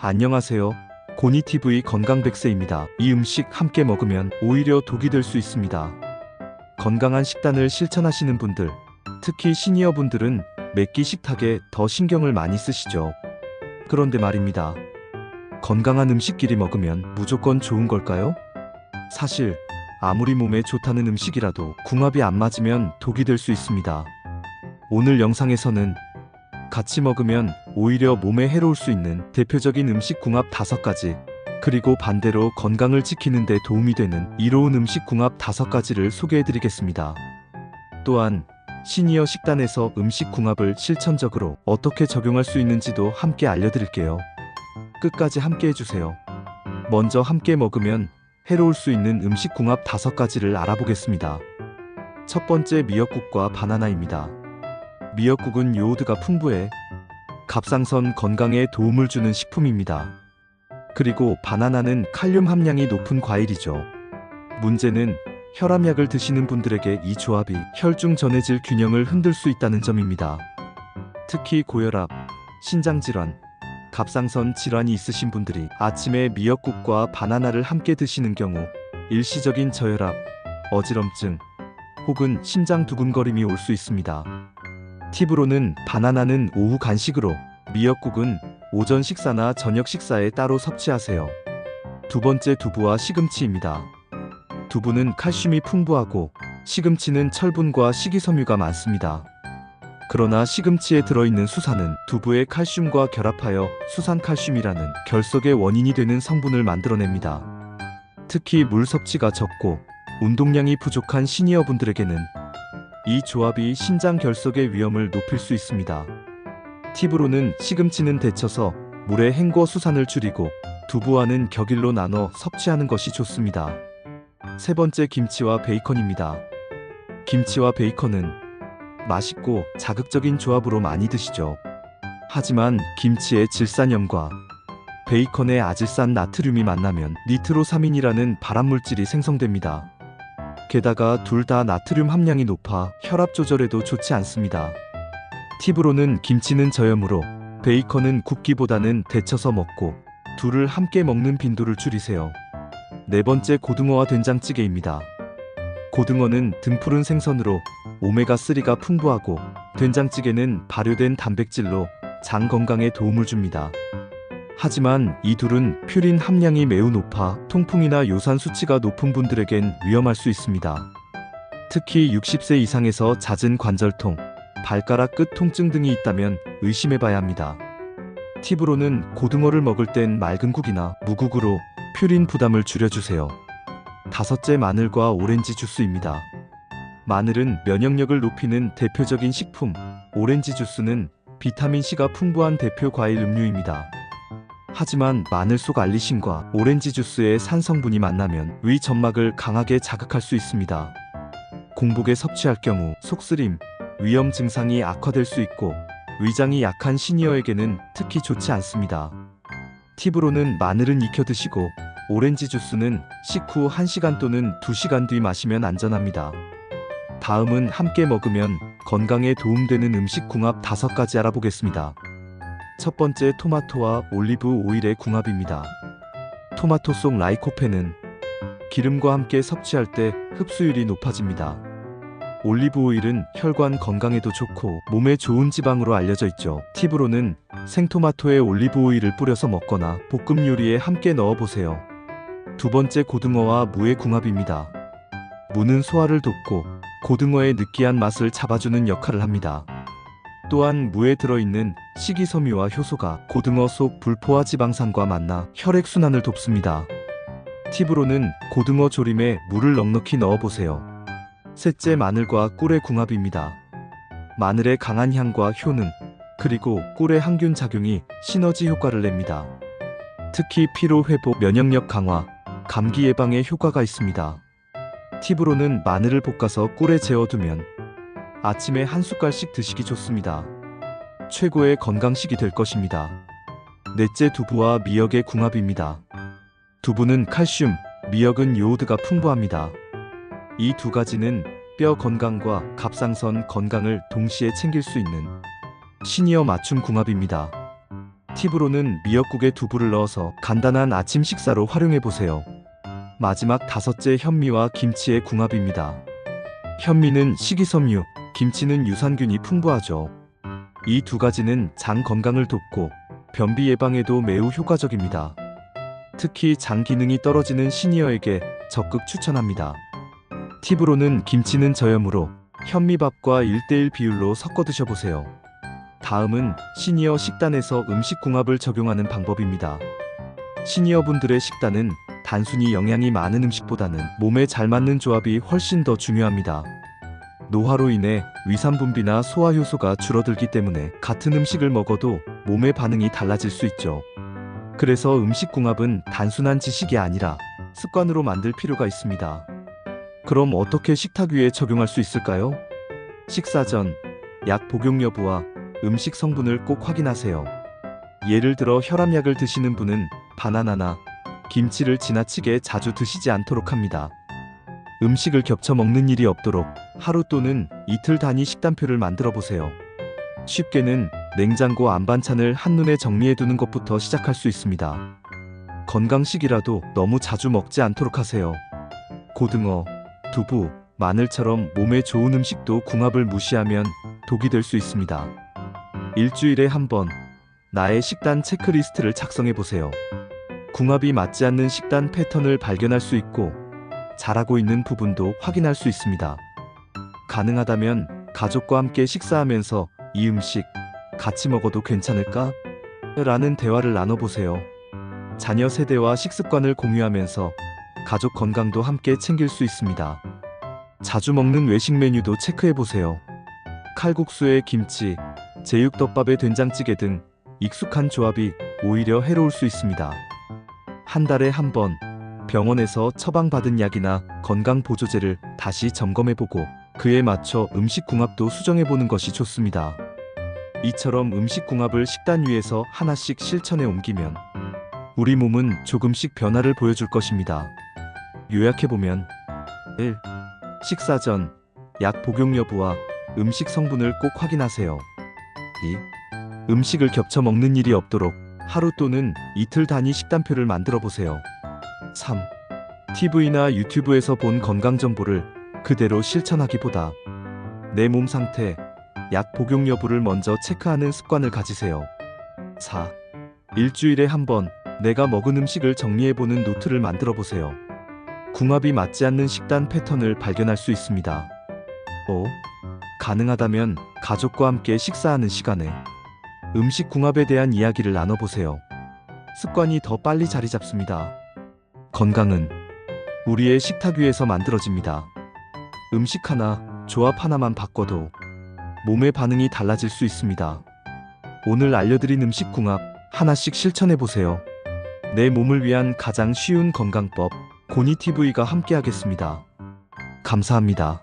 안녕하세요. 고니TV 건강백세입니다. 이 음식 함께 먹으면 오히려 독이 될 수 있습니다. 건강한 식단을 실천하시는 분들, 특히 시니어분들은 매끼 식탁에 더 신경을 많이 쓰시죠. 그런데 말입니다. 건강한 음식끼리 먹으면 무조건 좋은 걸까요? 사실 아무리 몸에 좋다는 음식이라도 궁합이 안 맞으면 독이 될 수 있습니다. 오늘 영상에서는 같이 먹으면 오히려 몸에 해로울 수 있는 대표적인 음식 궁합 5가지, 그리고 반대로 건강을 지키는 데 도움이 되는 이로운 음식 궁합 5가지를 소개해드리겠습니다. 또한 시니어 식단에서 음식 궁합을 실천적으로 어떻게 적용할 수 있는지도 함께 알려드릴게요. 끝까지 함께 해주세요. 먼저 함께 먹으면 해로울 수 있는 음식 궁합 5가지를 알아보겠습니다. 첫 번째, 미역국과 바나나입니다. 미역국은 요오드가 풍부해 갑상선 건강에 도움을 주는 식품입니다. 그리고 바나나는 칼륨 함량이 높은 과일이죠. 문제는 혈압약을 드시는 분들에게 이 조합이 혈중 전해질 균형을 흔들 수 있다는 점입니다. 특히 고혈압, 신장질환, 갑상선 질환이 있으신 분들이 아침에 미역국과 바나나를 함께 드시는 경우 일시적인 저혈압, 어지럼증, 혹은 심장 두근거림이 올 수 있습니다. 팁으로는 바나나는 오후 간식으로, 미역국은 오전 식사나 저녁 식사에 따로 섭취하세요. 두 번째, 두부와 시금치입니다. 두부는 칼슘이 풍부하고 시금치는 철분과 식이섬유가 많습니다. 그러나 시금치에 들어있는 수산은 두부의 칼슘과 결합하여 수산칼슘이라는 결석의 원인이 되는 성분을 만들어냅니다. 특히 물 섭취가 적고 운동량이 부족한 시니어분들에게는 이 조합이 신장 결석의 위험을 높일 수 있습니다. 팁으로는 시금치는 데쳐서 물에 헹궈 수산을 줄이고 두부와는 격일로 나눠 섭취하는 것이 좋습니다. 세 번째, 김치와 베이컨입니다. 김치와 베이컨은 맛있고 자극적인 조합으로 많이 드시죠. 하지만 김치의 질산염과 베이컨의 아질산 나트륨이 만나면 니트로사민이라는 발암물질이 생성됩니다. 게다가 둘 다 나트륨 함량이 높아 혈압 조절에도 좋지 않습니다. 팁으로는 김치는 저염으로, 베이컨은 굽기보다는 데쳐서 먹고 둘을 함께 먹는 빈도를 줄이세요. 네 번째, 고등어와 된장찌개입니다. 고등어는 등푸른 생선으로 오메가3가 풍부하고 된장찌개는 발효된 단백질로 장 건강에 도움을 줍니다. 하지만 이 둘은 퓨린 함량이 매우 높아 통풍이나 요산 수치가 높은 분들에겐 위험할 수 있습니다. 특히 60세 이상에서 잦은 관절통, 발가락 끝 통증 등이 있다면 의심해봐야 합니다. 팁으로는 고등어를 먹을 땐 맑은 국이나 무국으로 퓨린 부담을 줄여주세요. 다섯째, 마늘과 오렌지 주스입니다. 마늘은 면역력을 높이는 대표적인 식품, 오렌지 주스는 비타민C가 풍부한 대표 과일 음료입니다. 하지만 마늘 속 알리신과 오렌지 주스의 산 성분이 만나면 위 점막을 강하게 자극할 수 있습니다. 공복에 섭취할 경우 속쓰림, 위염 증상이 악화될 수 있고 위장이 약한 시니어에게는 특히 좋지 않습니다. 팁으로는 마늘은 익혀 드시고 오렌지 주스는 식후 1시간 또는 2시간 뒤 마시면 안전합니다. 다음은 함께 먹으면 건강에 도움되는 음식 궁합 5가지 알아보겠습니다. 첫 번째, 토마토와 올리브 오일의 궁합입니다. 토마토 속 라이코펜은 기름과 함께 섭취할 때 흡수율이 높아집니다. 올리브 오일은 혈관 건강에도 좋고 몸에 좋은 지방으로 알려져 있죠. 팁으로는 생토마토에 올리브 오일을 뿌려서 먹거나 볶음 요리에 함께 넣어보세요. 두 번째, 고등어와 무의 궁합입니다. 무는 소화를 돕고 고등어의 느끼한 맛을 잡아주는 역할을 합니다. 또한 무에 들어있는 식이섬유와 효소가 고등어 속 불포화 지방산과 만나 혈액순환을 돕습니다. 팁으로는 고등어 조림에 물을 넉넉히 넣어보세요. 셋째, 마늘과 꿀의 궁합입니다. 마늘의 강한 향과 효능, 그리고 꿀의 항균 작용이 시너지 효과를 냅니다. 특히 피로 회복, 면역력 강화, 감기 예방에 효과가 있습니다. 팁으로는 마늘을 볶아서 꿀에 재워두면 아침에 한 숟갈씩 드시기 좋습니다. 최고의 건강식이 될 것입니다. 넷째, 두부와 미역의 궁합입니다. 두부는 칼슘, 미역은 요오드가 풍부합니다. 이 두 가지는 뼈 건강과 갑상선 건강을 동시에 챙길 수 있는 시니어 맞춤 궁합입니다. 팁으로는 미역국에 두부를 넣어서 간단한 아침 식사로 활용해 보세요. 마지막 다섯째, 현미와 김치의 궁합입니다. 현미는 식이섬유, 김치는 유산균이 풍부하죠. 이 두 가지는 장 건강을 돕고 변비 예방에도 매우 효과적입니다. 특히 장 기능이 떨어지는 시니어에게 적극 추천합니다. 팁으로는 김치는 저염으로 현미밥과 1:1 비율로 섞어 드셔보세요. 다음은 시니어 식단에서 음식 궁합을 적용하는 방법입니다. 시니어분들의 식단은 단순히 영양이 많은 음식보다는 몸에 잘 맞는 조합이 훨씬 더 중요합니다. 노화로 인해 위산 분비나 소화 효소가 줄어들기 때문에 같은 음식을 먹어도 몸의 반응이 달라질 수 있죠. 그래서 음식 궁합은 단순한 지식이 아니라 습관으로 만들 필요가 있습니다. 그럼 어떻게 식탁 위에 적용할 수 있을까요? 식사 전 약 복용 여부와 음식 성분을 꼭 확인하세요. 예를 들어 혈압약을 드시는 분은 바나나나 김치를 지나치게 자주 드시지 않도록 합니다. 음식을 겹쳐 먹는 일이 없도록 하루 또는 이틀 단위 식단표를 만들어 보세요. 쉽게는 냉장고 안반찬을 한눈에 정리해 두는 것부터 시작할 수 있습니다. 건강식이라도 너무 자주 먹지 않도록 하세요. 고등어, 두부, 마늘처럼 몸에 좋은 음식도 궁합을 무시하면 독이 될 수 있습니다. 일주일에 한 번 나의 식단 체크리스트를 작성해 보세요. 궁합이 맞지 않는 식단 패턴을 발견할 수 있고 잘하고 있는 부분도 확인할 수 있습니다. 가능하다면 가족과 함께 식사하면서 이 음식 같이 먹어도 괜찮을까? 라는 대화를 나눠보세요. 자녀 세대와 식습관을 공유하면서 가족 건강도 함께 챙길 수 있습니다. 자주 먹는 외식 메뉴도 체크해보세요. 칼국수에 김치, 제육덮밥에 된장찌개 등 익숙한 조합이 오히려 해로울 수 있습니다. 한 달에 한 번 병원에서 처방받은 약이나 건강보조제를 다시 점검해보고 그에 맞춰 음식 궁합도 수정해보는 것이 좋습니다. 이처럼 음식 궁합을 식단 위에서 하나씩 실천해 옮기면 우리 몸은 조금씩 변화를 보여줄 것입니다. 요약해보면 1. 식사 전 약 복용 여부와 음식 성분을 꼭 확인하세요. 2. 음식을 겹쳐 먹는 일이 없도록 하루 또는 이틀 단위 식단표를 만들어 보세요. 3. TV나 유튜브에서 본 건강 정보를 그대로 실천하기보다 내 몸 상태, 약 복용 여부를 먼저 체크하는 습관을 가지세요. 4. 일주일에 한 번 내가 먹은 음식을 정리해보는 노트를 만들어 보세요. 궁합이 맞지 않는 식단 패턴을 발견할 수 있습니다. 5. 가능하다면 가족과 함께 식사하는 시간에 음식 궁합에 대한 이야기를 나눠보세요. 습관이 더 빨리 자리 잡습니다. 건강은 우리의 식탁 위에서 만들어집니다. 음식 하나, 조합 하나만 바꿔도 몸의 반응이 달라질 수 있습니다. 오늘 알려드린 음식 궁합 하나씩 실천해보세요. 내 몸을 위한 가장 쉬운 건강법, 고니TV가 함께하겠습니다. 감사합니다.